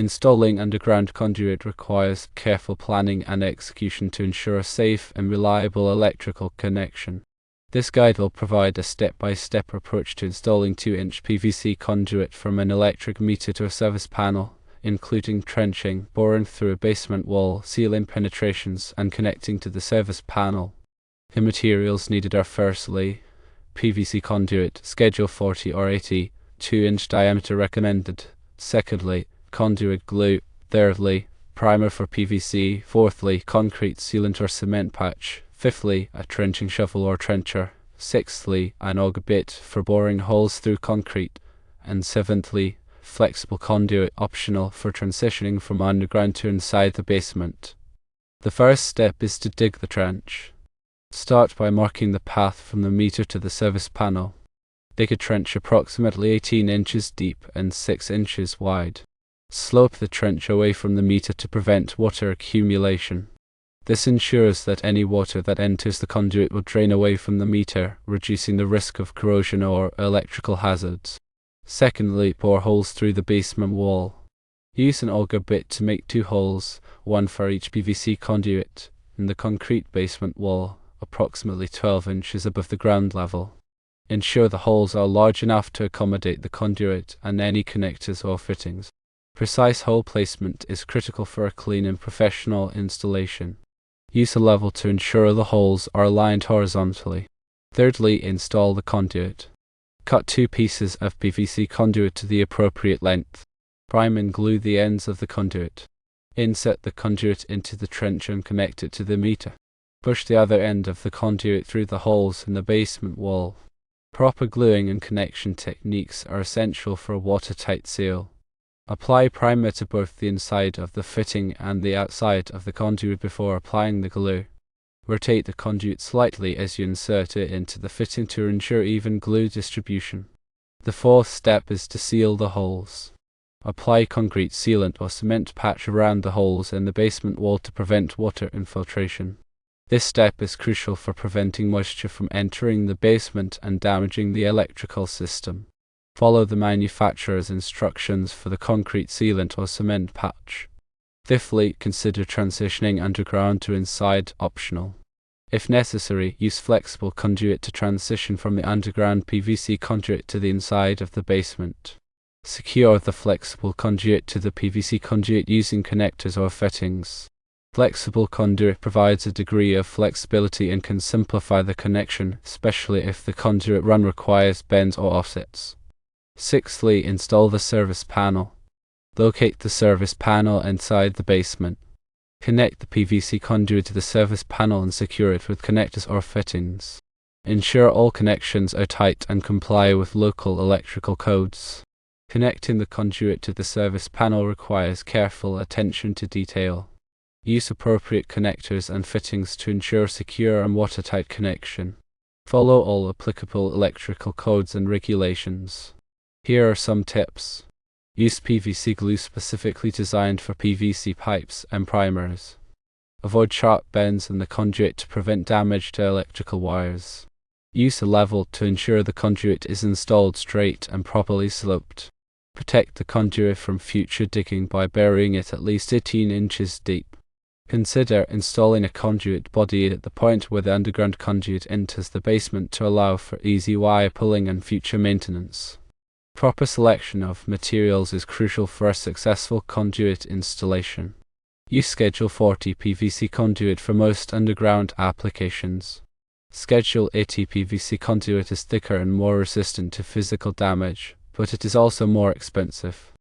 Installing underground conduit requires careful planning and execution to ensure a safe and reliable electrical connection. This guide will provide a step-by-step approach to installing 2-inch PVC conduit from an electric meter to a service panel, including trenching, boring through a basement wall, sealing penetrations, and connecting to the service panel. The materials needed are firstly, PVC conduit, schedule 40 or 80, 2-inch diameter recommended. Secondly, conduit glue. Thirdly, primer for PVC. Fourthly, concrete sealant or cement patch. Fifthly, a trenching shovel or trencher. Sixthly, an auger bit for boring holes through concrete. And seventhly, flexible conduit, optional for transitioning from underground to inside the basement. The first step is to dig the trench. Start by marking the path from the meter to the service panel. Dig a trench approximately 18 inches deep and 6 inches wide. Slope the trench away from the meter to prevent water accumulation. This ensures that any water that enters the conduit will drain away from the meter, reducing the risk of corrosion or electrical hazards. Secondly, bore holes through the basement wall. Use an auger bit to make 2 holes, one for each PVC conduit, in the concrete basement wall, approximately 12 inches above the ground level. Ensure the holes are large enough to accommodate the conduit and any connectors or fittings. Precise hole placement is critical for a clean and professional installation. Use a level to ensure the holes are aligned horizontally. Thirdly, install the conduit. Cut 2 pieces of PVC conduit to the appropriate length. Prime and glue the ends of the conduit. Insert the conduit into the trench and connect it to the meter. Push the other end of the conduit through the holes in the basement wall. Proper gluing and connection techniques are essential for a watertight seal. Apply primer to both the inside of the fitting and the outside of the conduit before applying the glue. Rotate the conduit slightly as you insert it into the fitting to ensure even glue distribution. The fourth step is to seal the holes. Apply concrete sealant or cement patch around the holes in the basement wall to prevent water infiltration. This step is crucial for preventing moisture from entering the basement and damaging the electrical system. Follow the manufacturer's instructions for the concrete sealant or cement patch. Fifthly, consider transitioning underground to inside, optional. If necessary, use flexible conduit to transition from the underground PVC conduit to the inside of the basement. Secure the flexible conduit to the PVC conduit using connectors or fittings. Flexible conduit provides a degree of flexibility and can simplify the connection, especially if the conduit run requires bends or offsets. Sixthly, install the service panel. Locate the service panel inside the basement. Connect the PVC conduit to the service panel and secure it with connectors or fittings. Ensure all connections are tight and comply with local electrical codes. Connecting the conduit to the service panel requires careful attention to detail. Use appropriate connectors and fittings to ensure secure and watertight connection. Follow all applicable electrical codes and regulations. Here are some tips. Use PVC glue specifically designed for PVC pipes and primers. Avoid sharp bends in the conduit to prevent damage to electrical wires. Use a level to ensure the conduit is installed straight and properly sloped. Protect the conduit from future digging by burying it at least 18 inches deep. Consider installing a conduit body at the point where the underground conduit enters the basement to allow for easy wire pulling and future maintenance. Proper selection of materials is crucial for a successful conduit installation. Use Schedule 40 PVC conduit for most underground applications. Schedule 80 PVC conduit is thicker and more resistant to physical damage, but it is also more expensive.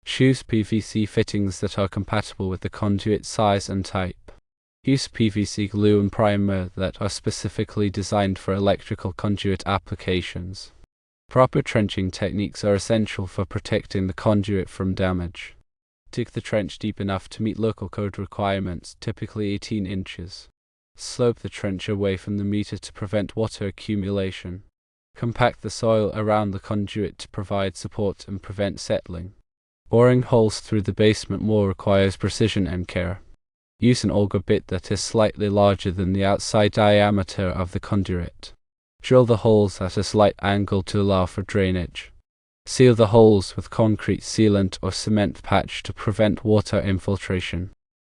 Choose PVC fittings that are compatible with the conduit size and type. Use PVC glue and primer that are specifically designed for electrical conduit applications. Proper trenching techniques are essential for protecting the conduit from damage. Dig the trench deep enough to meet local code requirements, typically 18 inches. Slope the trench away from the meter to prevent water accumulation. Compact the soil around the conduit to provide support and prevent settling. Boring holes through the basement wall requires precision and care. Use an auger bit that is slightly larger than the outside diameter of the conduit. Drill the holes at a slight angle to allow for drainage. Seal the holes with concrete sealant or cement patch to prevent water infiltration.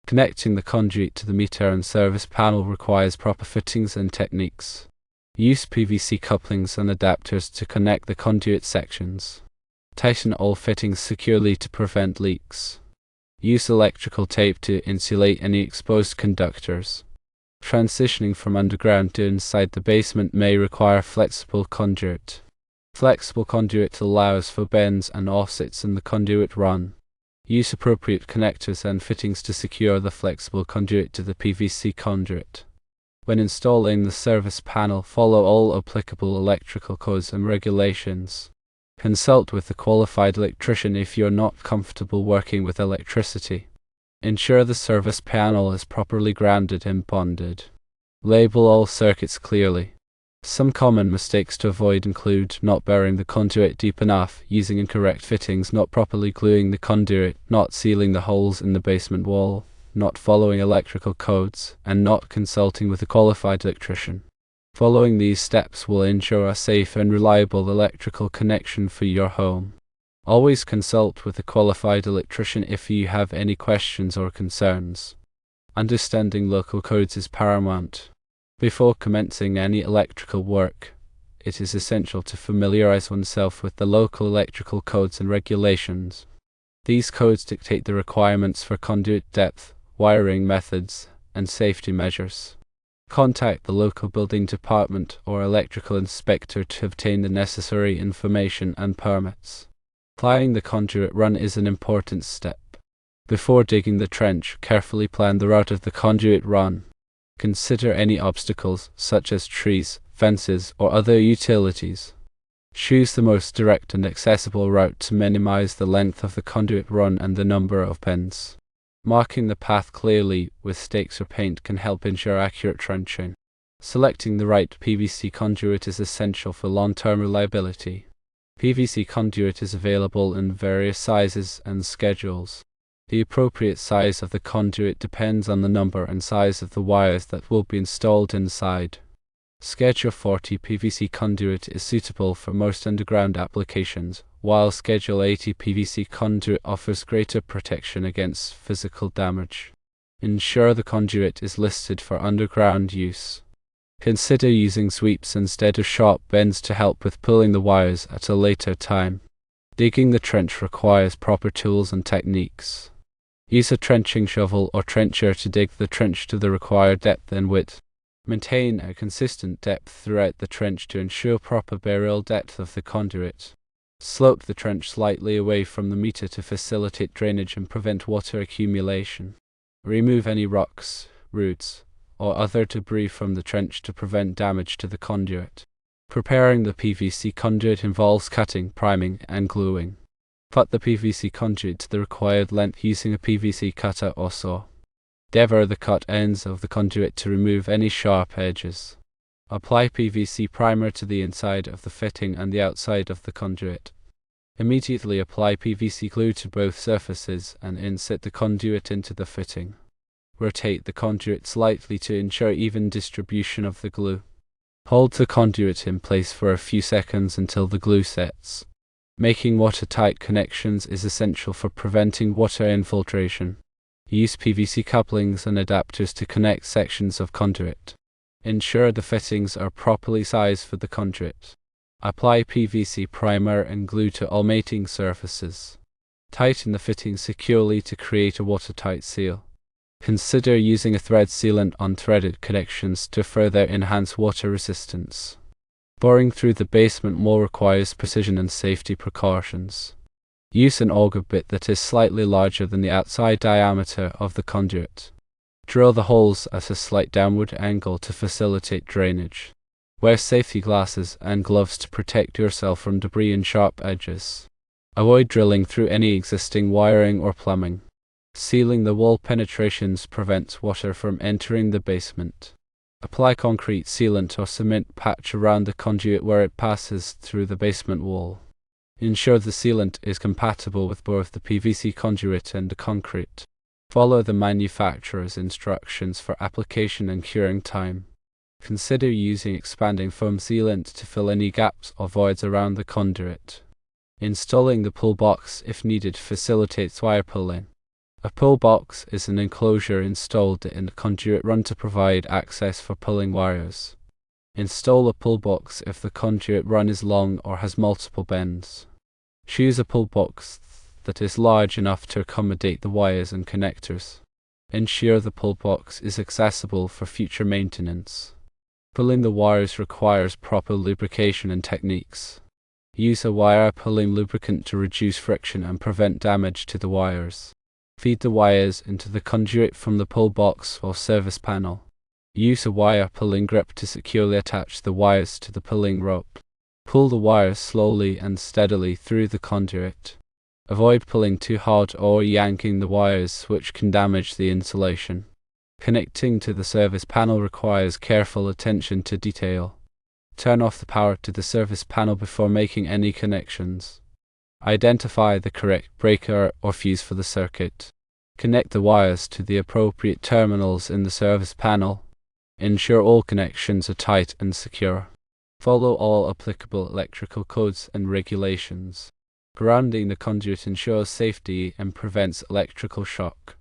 Connecting the conduit to the meter and service panel requires proper fittings and techniques. Use PVC couplings and adapters to connect the conduit sections. Tighten all fittings securely to prevent leaks. Use electrical tape to insulate any exposed conductors. Transitioning from underground to inside the basement may require flexible conduit. Flexible conduit allows for bends and offsets in the conduit run. Use appropriate connectors and fittings to secure the flexible conduit to the PVC conduit. When installing the service panel, follow all applicable electrical codes and regulations. Consult with a qualified electrician if you're not comfortable working with electricity. Ensure the service panel is properly grounded and bonded. Label all circuits clearly. Some common mistakes to avoid include not burying the conduit deep enough, using incorrect fittings, not properly gluing the conduit, not sealing the holes in the basement wall, not following electrical codes, and not consulting with a qualified electrician. Following these steps will ensure a safe and reliable electrical connection for your home. Always consult with a qualified electrician if you have any questions or concerns. Understanding local codes is paramount. Before commencing any electrical work, it is essential to familiarize oneself with the local electrical codes and regulations. These codes dictate the requirements for conduit depth, wiring methods, and safety measures. Contact the local building department or electrical inspector to obtain the necessary information and permits. Applying the conduit run is an important step. Before digging the trench, carefully plan the route of the conduit run. Consider any obstacles, such as trees, fences, or other utilities. Choose the most direct and accessible route to minimize the length of the conduit run and the number of bends. Marking the path clearly with stakes or paint can help ensure accurate trenching. Selecting the right PVC conduit is essential for long-term reliability. PVC conduit is available in various sizes and schedules. The appropriate size of the conduit depends on the number and size of the wires that will be installed inside. Schedule 40 PVC conduit is suitable for most underground applications, while Schedule 80 PVC conduit offers greater protection against physical damage. Ensure the conduit is listed for underground use. Consider using sweeps instead of sharp bends to help with pulling the wires at a later time. Digging the trench requires proper tools and techniques. Use a trenching shovel or trencher to dig the trench to the required depth and width. Maintain a consistent depth throughout the trench to ensure proper burial depth of the conduit. Slope the trench slightly away from the meter to facilitate drainage and prevent water accumulation. Remove any rocks, roots, or other debris from the trench to prevent damage to the conduit. Preparing the PVC conduit involves cutting, priming, and gluing. Cut the PVC conduit to the required length using a PVC cutter or saw. Deburr the cut ends of the conduit to remove any sharp edges. Apply PVC primer to the inside of the fitting and the outside of the conduit. Immediately apply PVC glue to both surfaces and insert the conduit into the fitting. Rotate the conduit slightly to ensure even distribution of the glue. Hold the conduit in place for a few seconds until the glue sets. Making watertight connections is essential for preventing water infiltration. Use PVC couplings and adapters to connect sections of conduit. Ensure the fittings are properly sized for the conduit. Apply PVC primer and glue to all mating surfaces. Tighten the fittings securely to create a watertight seal. Consider using a thread sealant on threaded connections to further enhance water resistance. Boring through the basement wall requires precision and safety precautions. Use an auger bit that is slightly larger than the outside diameter of the conduit. Drill the holes at a slight downward angle to facilitate drainage. Wear safety glasses and gloves to protect yourself from debris and sharp edges. Avoid drilling through any existing wiring or plumbing. Sealing the wall penetrations prevents water from entering the basement. Apply concrete sealant or cement patch around the conduit where it passes through the basement wall. Ensure the sealant is compatible with both the PVC conduit and the concrete. Follow the manufacturer's instructions for application and curing time. Consider using expanding foam sealant to fill any gaps or voids around the conduit. Installing the pull box, if needed, facilitates wire pulling. A pull box is an enclosure installed in a conduit run to provide access for pulling wires. Install a pull box if the conduit run is long or has multiple bends. Choose a pull box that is large enough to accommodate the wires and connectors. Ensure the pull box is accessible for future maintenance. Pulling the wires requires proper lubrication and techniques. Use a wire pulling lubricant to reduce friction and prevent damage to the wires. Feed the wires into the conduit from the pull box or service panel. Use a wire pulling grip to securely attach the wires to the pulling rope. Pull the wires slowly and steadily through the conduit. Avoid pulling too hard or yanking the wires, which can damage the insulation. Connecting to the service panel requires careful attention to detail. Turn off the power to the service panel before making any connections. Identify the correct breaker or fuse for the circuit. Connect the wires to the appropriate terminals in the service panel. Ensure all connections are tight and secure. Follow all applicable electrical codes and regulations. Grounding the conduit ensures safety and prevents electrical shock.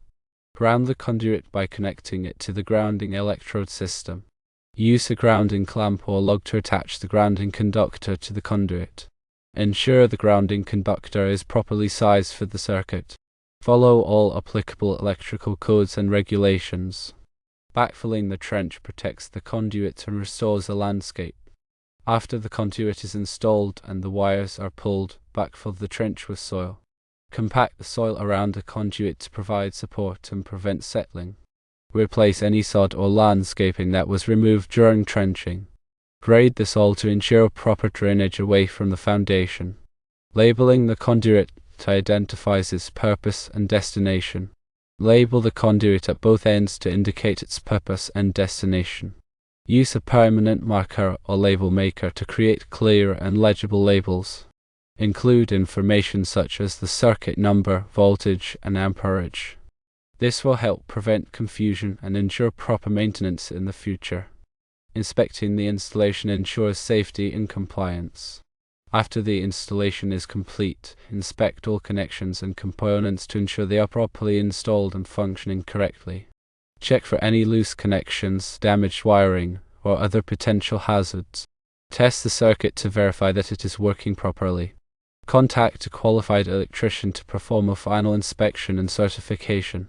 Ground the conduit by connecting it to the grounding electrode system. Use a grounding clamp or lug to attach the grounding conductor to the conduit. Ensure the grounding conductor is properly sized for the circuit. Follow all applicable electrical codes and regulations. Backfilling the trench protects the conduit and restores the landscape. After the conduit is installed and the wires are pulled, backfill the trench with soil. Compact the soil around the conduit to provide support and prevent settling. Replace any sod or landscaping that was removed during trenching. Grade the soil to ensure proper drainage away from the foundation. Labeling the conduit identifies its purpose and destination. Label the conduit at both ends to indicate its purpose and destination. Use a permanent marker or label maker to create clear and legible labels. Include information such as the circuit number, voltage, and amperage. This will help prevent confusion and ensure proper maintenance in the future. Inspecting the installation ensures safety and compliance. After the installation is complete, inspect all connections and components to ensure they are properly installed and functioning correctly. Check for any loose connections, damaged wiring, or other potential hazards. Test the circuit to verify that it is working properly. Contact a qualified electrician to perform a final inspection and certification.